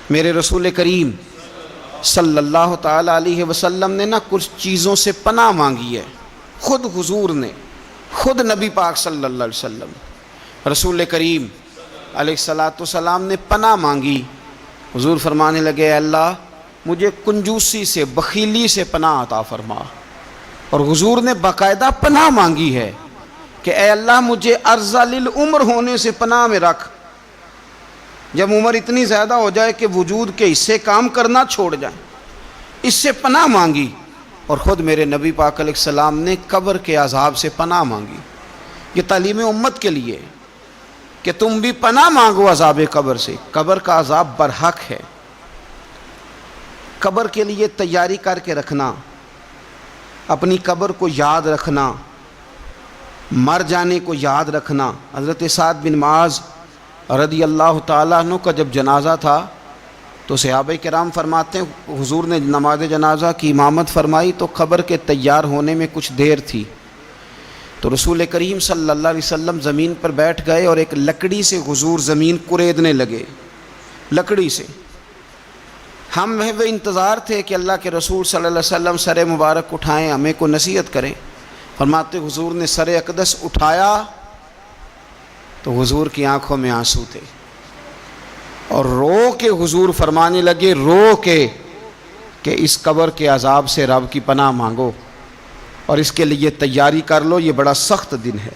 میرے رسول کریم صلی اللہ تعالی علیہ وسلم نے نا کچھ چیزوں سے پناہ مانگی ہے، خود حضور نے، خود نبی پاک صلی اللہ علیہ وسلم رسول کریم علیہ السلام نے پناہ مانگی۔ حضور فرمانے لگے اے اللہ مجھے کنجوسی سے، بخیلی سے پناہ عطا فرما، اور حضور نے باقاعدہ پناہ مانگی ہے کہ اے اللہ مجھے ارذل العمر ہونے سے پناہ میں رکھ، جب عمر اتنی زیادہ ہو جائے کہ وجود کے حصے کام کرنا چھوڑ جائیں، اس سے پناہ مانگی۔ اور خود میرے نبی پاک علیہ السلام نے قبر کے عذاب سے پناہ مانگی۔ یہ تعلیم امت کے لیے کہ تم بھی پناہ مانگو عذاب قبر سے۔ قبر کا عذاب برحق ہے، قبر کے لیے تیاری کر کے رکھنا، اپنی قبر کو یاد رکھنا، مر جانے کو یاد رکھنا۔ حضرت سعد بن معاذ رضی اللہ تعالیٰ عنہ کا جب جنازہ تھا تو صحابہ کرام فرماتے ہیں حضور نے نماز جنازہ کی امامت فرمائی تو قبر کے تیار ہونے میں کچھ دیر تھی، تو رسول کریم صلی اللہ علیہ وسلم زمین پر بیٹھ گئے اور ایک لکڑی سے حضور زمین کریدنے لگے، لکڑی سے۔ ہم وہ انتظار تھے کہ اللہ کے رسول صلی اللہ علیہ وسلم سر مبارک اٹھائیں، ہمیں کو نصیحت کریں۔ فرماتے حضور نے سر اقدس اٹھایا تو حضور کی آنکھوں میں آنسو تھے، اور رو کے حضور فرمانے لگے، رو کے کہ اس قبر کے عذاب سے رب کی پناہ مانگو اور اس کے لیے تیاری کر لو، یہ بڑا سخت دن ہے۔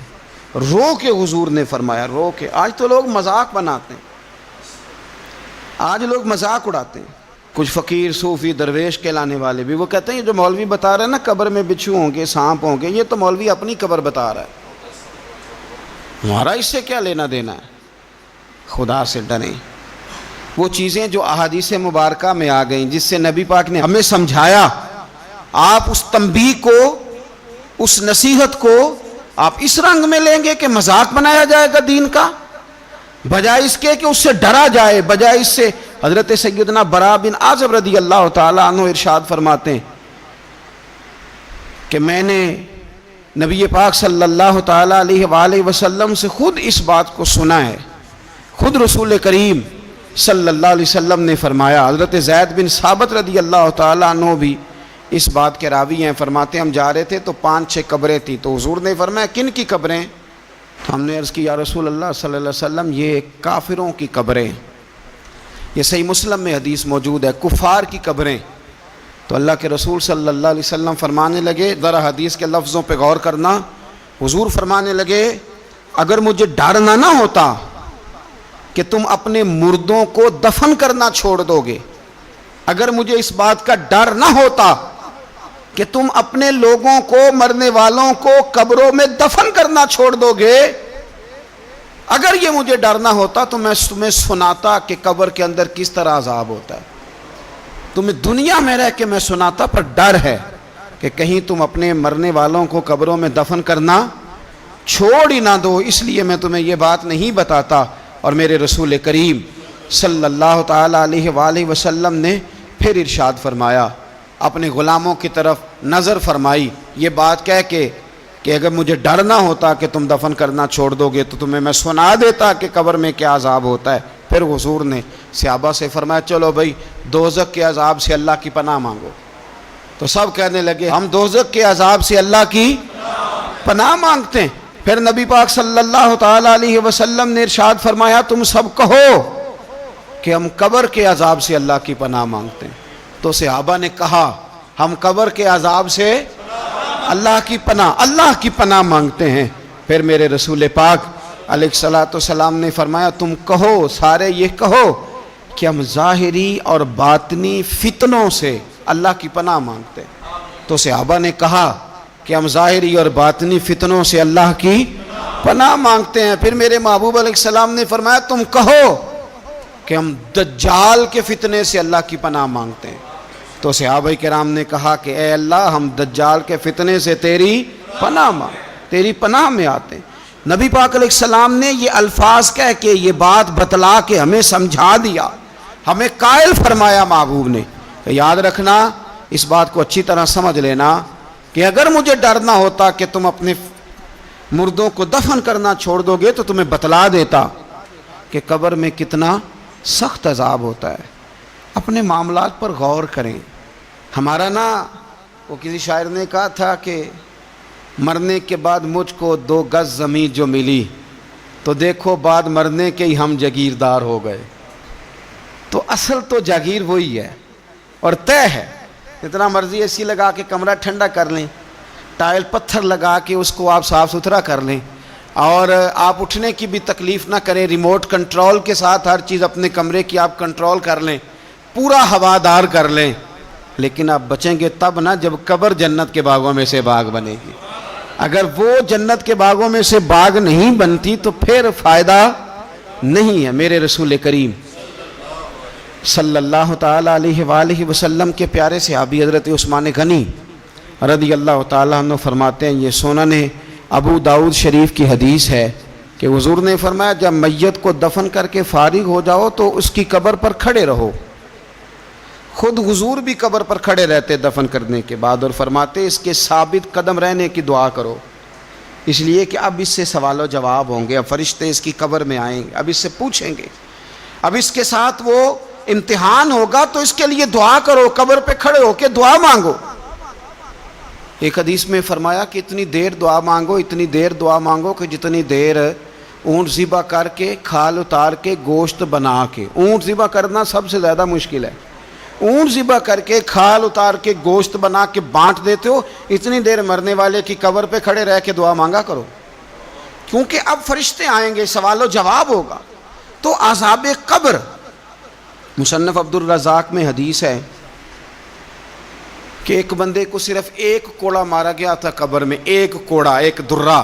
رو کے حضور نے فرمایا، رو کے۔ آج تو لوگ مذاق بناتے ہیں، آج لوگ مذاق اڑاتے ہیں، کچھ فقیر صوفی درویش کہلانے والے بھی، وہ کہتے ہیں یہ جو مولوی بتا رہا ہے نا قبر میں بچھو ہوں گے، سانپ ہوں گے، یہ تو مولوی اپنی قبر بتا رہا ہے، ہمارا اس سے کیا لینا دینا ہے۔ خدا سے ڈریں۔ وہ چیزیں جو احادیث مبارکہ میں آ گئیں جس سے نبی پاک نے ہمیں سمجھایا، آپ اس تنبیہ کو، اس نصیحت کو آپ اس رنگ میں لیں گے کہ مذاق بنایا جائے گا دین کا، بجائے اس کے کہ اس سے ڈرا جائے، بجائے اس سے۔ حضرت سیدنا براء بن عازب رضی اللہ تعالیٰ عنہ ارشاد فرماتے ہیں کہ میں نے نبی پاک صلی اللہ تعالیٰ علیہ وآلہ وسلم سے خود اس بات کو سنا ہے، خود رسول کریم صلی اللہ علیہ وسلم نے فرمایا۔ حضرت زید بن ثابت رضی اللہ تعالیٰ عنہ بھی اس بات کے راوی ہیں، فرماتے ہیں ہم جا رہے تھے تو 5-6 قبریں تھیں، تو حضور نے فرمایا کن کی قبریں؟ تو ہم نے عرض کی یا رسول اللہ صلی اللہ علیہ وسلم یہ کافروں کی قبریں، یہ صحیح مسلم میں حدیث موجود ہے، کفار کی قبریں۔ تو اللہ کے رسول صلی اللہ علیہ وسلم فرمانے لگے، ذرا حدیث کے لفظوں پہ غور کرنا، حضور فرمانے لگے اگر مجھے ڈر نہ ہوتا کہ تم اپنے مردوں کو دفن کرنا چھوڑ دو گے، اگر مجھے اس بات کا ڈر نہ ہوتا کہ تم اپنے لوگوں کو، مرنے والوں کو قبروں میں دفن کرنا چھوڑ دو گے، اگر یہ مجھے ڈر نہ ہوتا تو میں تمہیں سناتا کہ قبر کے اندر کس طرح عذاب ہوتا ہے، تمہیں دنیا میں رہ کے میں سناتا، پر ڈر ہے کہ کہیں تم اپنے مرنے والوں کو قبروں میں دفن کرنا چھوڑ ہی نہ دو، اس لیے میں تمہیں یہ بات نہیں بتاتا۔ اور میرے رسول کریم صلی اللہ تعالیٰ علیہ وآلہ وسلم نے پھر ارشاد فرمایا، اپنے غلاموں کی طرف نظر فرمائی، یہ بات کہہ کے کہ اگر مجھے ڈر نہ ہوتا کہ تم دفن کرنا چھوڑ دو گے تو تمہیں میں سنا دیتا کہ قبر میں کیا عذاب ہوتا ہے۔ پھر حضور نے صحابہ سے فرمایا چلو بھائی دوزخ کے عذاب سے اللہ کی پناہ مانگو، تو سب کہنے لگے ہم دوزخ کے عذاب سے اللہ کی پناہ مانگتے ہیں۔ پھر نبی پاک صلی اللہ تعالیٰ علیہ وسلم نے ارشاد فرمایا تم سب کہو کہ ہم قبر کے عذاب سے اللہ کی پناہ مانگتے ہیں۔ تو صحابہ نے کہا ہم قبر کے عذاب سے اللہ کی پناہ مانگتے ہیں۔ پھر میرے رسول پاک علیہ السلام نے فرمایا تم کہو، سارے یہ کہو کہ ہم ظاہری اور باطنی فتنوں سے اللہ کی پناہ مانگتے ہیں۔ تو صحابہ نے کہا کہ ہم ظاہری اور باطنی فتنوں سے اللہ کی پناہ مانگتے ہیں۔ پھر میرے محبوب علیہ السلام نے فرمایا تم کہو کہ ہم دجال کے فتنے سے اللہ کی پناہ مانگتے ہیں۔ تو صحابہ کرام نے کہا کہ اے اللہ ہم دجال کے فتنے سے تیری پناہ تیری پناہ میں آتے ہیں۔ نبی پاک علیہ السلام نے یہ الفاظ کہہ کے، یہ بات بتلا کے ہمیں سمجھا دیا، ہمیں قائل فرمایا محبوب نے کہ یاد رکھنا، اس بات کو اچھی طرح سمجھ لینا کہ اگر مجھے ڈر نہ ہوتا کہ تم اپنے مردوں کو دفن کرنا چھوڑ دو گے تو تمہیں بتلا دیتا کہ قبر میں کتنا سخت عذاب ہوتا ہے، اپنے معاملات پر غور کریں. ہمارا نا وہ کسی شاعر نے کہا تھا کہ مرنے کے بعد مجھ کو 2 گز زمین جو ملی تو دیکھو بعد مرنے کے ہی ہم جاگیردار ہو گئے. تو اصل تو جاگیر وہی ہے اور طے ہے. جتنا مرضی اے سی لگا کے کمرہ ٹھنڈا کر لیں, ٹائل پتھر لگا کے اس کو آپ صاف ستھرا کر لیں, اور آپ اٹھنے کی بھی تکلیف نہ کریں, ریموٹ کنٹرول کے ساتھ ہر چیز اپنے کمرے کی آپ کنٹرول کر لیں, پورا ہوادار کر لیں, لیکن آپ بچیں گے تب نہ جب قبر جنت کے باغوں میں سے باغ بنے گی. اگر وہ جنت کے باغوں میں سے باغ نہیں بنتی تو پھر فائدہ نہیں ہے. میرے رسول کریم صلی اللہ تعالیٰ علیہ وآلہ وسلم کے پیارے صحابی حضرت عثمان غنی رضی اللہ تعالیٰ عنہ فرماتے ہیں, یہ سنن ابو داؤد شریف کی حدیث ہے کہ حضور نے فرمایا جب میت کو دفن کر کے فارغ ہو جاؤ تو اس کی قبر پر کھڑے رہو. خود حضور بھی قبر پر کھڑے رہتے دفن کرنے کے بعد, اور فرماتے اس کے ثابت قدم رہنے کی دعا کرو, اس لیے کہ اب اس سے سوال و جواب ہوں گے, اب فرشتے اس کی قبر میں آئیں گے, اب اس سے پوچھیں گے, اب اس کے ساتھ وہ امتحان ہوگا, تو اس کے لیے دعا کرو, قبر پہ کھڑے ہو کے دعا مانگو. ایک حدیث میں فرمایا کہ اتنی دیر دعا مانگو, اتنی دیر دعا مانگو کہ جتنی دیر اونٹ ذبح کر کے کھال اتار کے گوشت بنا کے, اونٹ ذبح کرنا سب سے زیادہ مشکل ہے, اونٹ ذبح کر کے کھال اتار کے گوشت بنا کے بانٹ دیتے ہو, اتنی دیر مرنے والے کی قبر پہ کھڑے رہ کے دعا مانگا کرو, کیونکہ اب فرشتے آئیں گے, سوال و جواب ہوگا. تو عذاب قبر, مصنف عبد الرزاق میں حدیث ہے کہ ایک بندے کو صرف 1 کوڑا مارا گیا تھا قبر میں, 1 کوڑا, 1 درہ,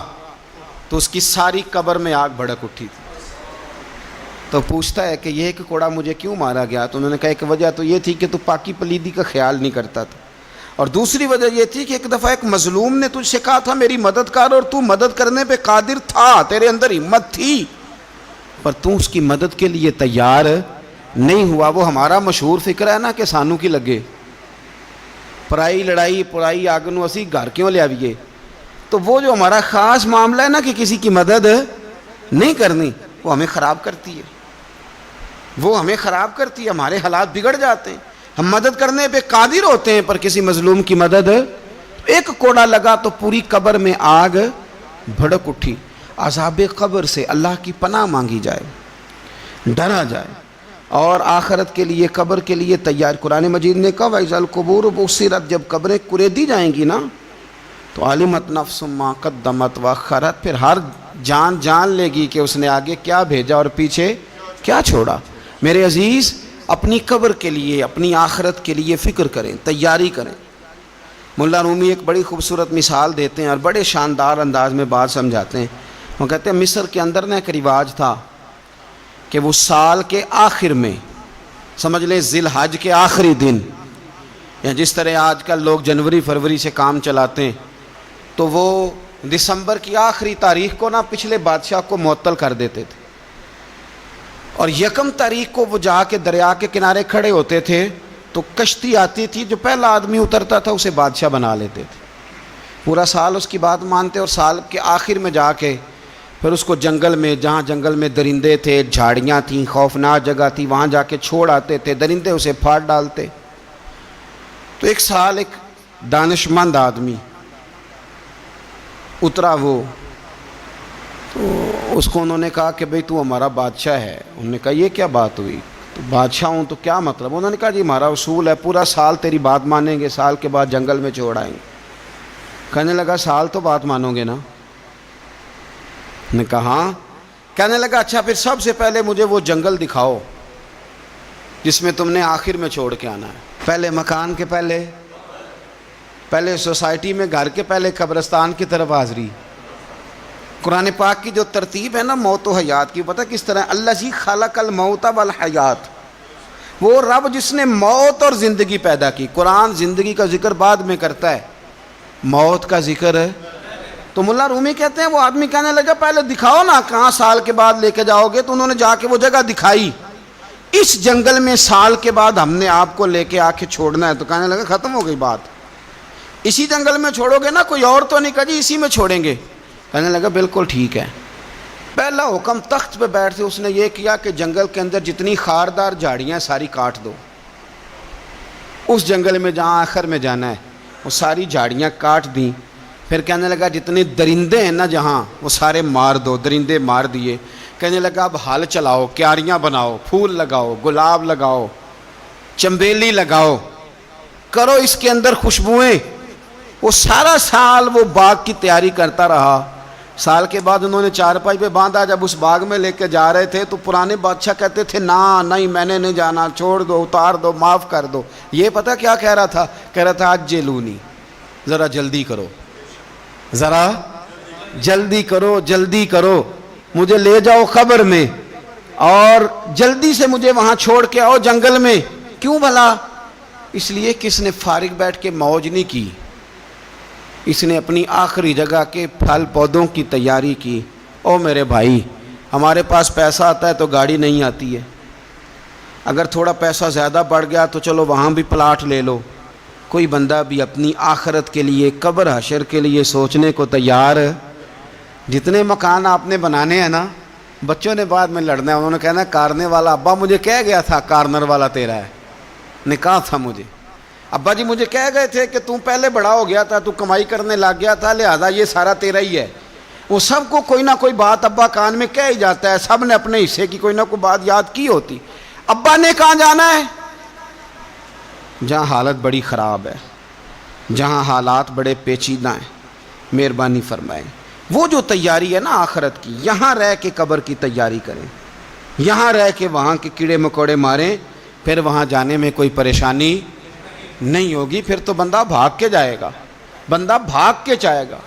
تو اس کی ساری قبر میں آگ بھڑک اٹھی تھی. تو پوچھتا ہے کہ یہ 1 کوڑا مجھے کیوں مارا گیا؟ تو انہوں نے کہا ایک وجہ تو یہ تھی کہ تو پاکی پلیدی کا خیال نہیں کرتا تھا, اور دوسری وجہ یہ تھی کہ ایک دفعہ ایک مظلوم نے تجھ سے کہا تھا میری مدد کر, اور تو مدد کرنے پہ قادر تھا, تیرے اندر ہمت تھی, پر تو اس کی مدد کے لیے تیار نہیں ہوا. وہ ہمارا مشہور فکر ہے نا کہ سانو کی لگے, پرائی لڑائی پرائی آگ نو اسی گھر کیوں لے آئیے. تو وہ جو ہمارا خاص معاملہ ہے نا کہ کسی کی مدد نہیں کرنی, وہ ہمیں خراب کرتی ہے, وہ ہمیں خراب کرتی ہے, ہمارے حالات بگڑ جاتے ہیں. ہم مدد کرنے پہ قادر ہوتے ہیں پر کسی مظلوم کی مدد, 1 کوڑا لگا تو پوری قبر میں آگ بھڑک اٹھی. عذاب قبر سے اللہ کی پناہ مانگی جائے, ڈرا جائے, اور آخرت کے لیے قبر کے لیے تیار. قرآن مجید نے کہا وَإِذَا الْقُبُورُ بُعْثِرَتْ, جب قبریں کریدی جائیں گی نا تو عَلِمَتْ نَفْسٌ مَا قَدَّمَتْ وَأَخَّرَتْ, پھر ہر جان لے گی کہ اس نے آگے کیا بھیجا اور پیچھے کیا چھوڑا. میرے عزیز, اپنی قبر کے لیے, اپنی آخرت کے لیے فکر کریں, تیاری کریں. مولا رومی ایک بڑی خوبصورت مثال دیتے ہیں اور بڑے شاندار انداز میں بات سمجھاتے ہیں. وہ کہتے ہیں مصر کے اندر نا ایک رواج تھا کہ وہ سال کے آخر میں, سمجھ لیں ذی الحج کے آخری دن, یا جس طرح آج کل لوگ جنوری فروری سے کام چلاتے ہیں, تو وہ دسمبر کی آخری تاریخ کو نا پچھلے بادشاہ کو معطل کر دیتے تھے, اور 1 تاریخ کو وہ جا کے دریا کے کنارے کھڑے ہوتے تھے, تو کشتی آتی تھی, جو پہلا آدمی اترتا تھا اسے بادشاہ بنا لیتے تھے. پورا سال اس کی بات مانتے, اور سال کے آخر میں جا کے پھر اس کو جنگل میں, جہاں جنگل میں درندے تھے, جھاڑیاں تھیں, خوفناک جگہ تھی, وہاں جا کے چھوڑ آتے تھے, درندے اسے پھاڑ ڈالتے. تو ایک سال ایک دانشمند آدمی اترا, وہ تو اس کو انہوں نے کہا کہ بھئی تو ہمارا بادشاہ ہے. انہوں نے کہا یہ کیا بات ہوئی؟ تو بادشاہ ہوں تو کیا مطلب؟ انہوں نے کہا جی ہمارا اصول ہے, پورا سال تیری بات مانیں گے, سال کے بعد جنگل میں چھوڑ آئیں گے. کہنے لگا سال تو بات مانو گے نا؟ نے کہا ہاں. کہنے لگا اچھا پھر سب سے پہلے مجھے وہ جنگل دکھاؤ جس میں تم نے آخر میں چھوڑ کے آنا ہے. پہلے مکان کے پہلے سوسائٹی میں گھر کے پہلے قبرستان کی طرف حاضری. قرآن پاک کی جو ترتیب ہے نا موت و حیات کی, پتہ کس طرح؟ الذی خلق الموت والحیات, وہ رب جس نے موت اور زندگی پیدا کی. قرآن زندگی کا ذکر بعد میں کرتا ہے, موت کا ذکر ہے. تو مولا رومی کہتے ہیں وہ آدمی کہنے لگا پہلے دکھاؤ نا کہاں سال کے بعد لے کے جاؤ گے. تو انہوں نے جا کے وہ جگہ دکھائی, اس جنگل میں سال کے بعد ہم نے آپ کو لے کے آ کے چھوڑنا ہے. تو کہنے لگا ختم ہو گئی بات, اسی جنگل میں چھوڑو گے نا, کوئی اور تو نہیں. کہا جی اسی میں چھوڑیں گے. کہنے لگا بالکل ٹھیک ہے. پہلا حکم تخت پہ بیٹھ سے اس نے یہ کیا کہ جنگل کے اندر جتنی خاردار جھاڑیاں ساری کاٹ دو. اس جنگل میں جہاں آخر میں جانا ہے وہ ساری جھاڑیاں کاٹ دیں. پھر کہنے لگا جتنے درندے ہیں نا جہاں وہ سارے مار دو. درندے مار دیے. کہنے لگا اب ہل چلاؤ, کیاریاں بناؤ, پھول لگاؤ, گلاب لگاؤ, چنبیلی لگاؤ, کرو اس کے اندر خوشبوئیں. وہ سارا سال وہ باغ کی تیاری کرتا رہا. سال کے بعد انہوں نے چارپائی پہ باندھا. جب اس باغ میں لے کے جا رہے تھے تو پرانے بادشاہ کہتے تھے نہیں میں نے نہیں جانا, چھوڑ دو, اتار دو, معاف کر دو. یہ پتہ کیا کہہ رہا تھا؟ کہہ رہا تھا عجلونی, ذرا جلدی کرو, ذرا جلدی کرو, جلدی کرو, مجھے لے جاؤ قبر میں اور جلدی سے مجھے وہاں چھوڑ کے آؤ جنگل میں. کیوں بھلا؟ اس لیے کہ اس نے فارغ بیٹھ کے موج نہیں کی, اس نے اپنی آخری جگہ کے پھل پودوں کی تیاری کی. او میرے بھائی, ہمارے پاس پیسہ آتا ہے تو گاڑی نہیں آتی ہے. اگر تھوڑا پیسہ زیادہ بڑھ گیا تو چلو وہاں بھی پلاٹ لے لو. کوئی بندہ بھی اپنی آخرت کے لیے, قبر حشر کے لیے سوچنے کو تیار. جتنے مکان آپ نے بنانے ہیں نا, بچوں نے بعد میں لڑنا ہے, انہوں نے کہنا کارنے والا ابا مجھے کہہ گیا تھا کارنر والا تیرا ہے, نے کہا تھا مجھے, ابا جی مجھے کہہ گئے تھے کہ تم پہلے بڑا ہو گیا تھا, تو کمائی کرنے لگ گیا تھا, لہذا یہ سارا تیرا ہی ہے. وہ سب کو کوئی نہ کوئی بات ابا کان میں کہہ ہی جاتا ہے, سب نے اپنے حصے کی کوئی نہ کوئی بات یاد کی ہوتی. ابا نے کہاں جانا ہے؟ جہاں حالت بڑی خراب ہے, جہاں حالات بڑے پیچیدہ ہیں. مہربانی فرمائیں, وہ جو تیاری ہے نا آخرت کی, یہاں رہ کے قبر کی تیاری کریں, یہاں رہ کے وہاں کے کیڑے مکوڑے ماریں, پھر وہاں جانے میں کوئی پریشانی نہیں ہوگی. پھر تو بندہ بھاگ کے جائے گا, بندہ بھاگ کے جائے گا.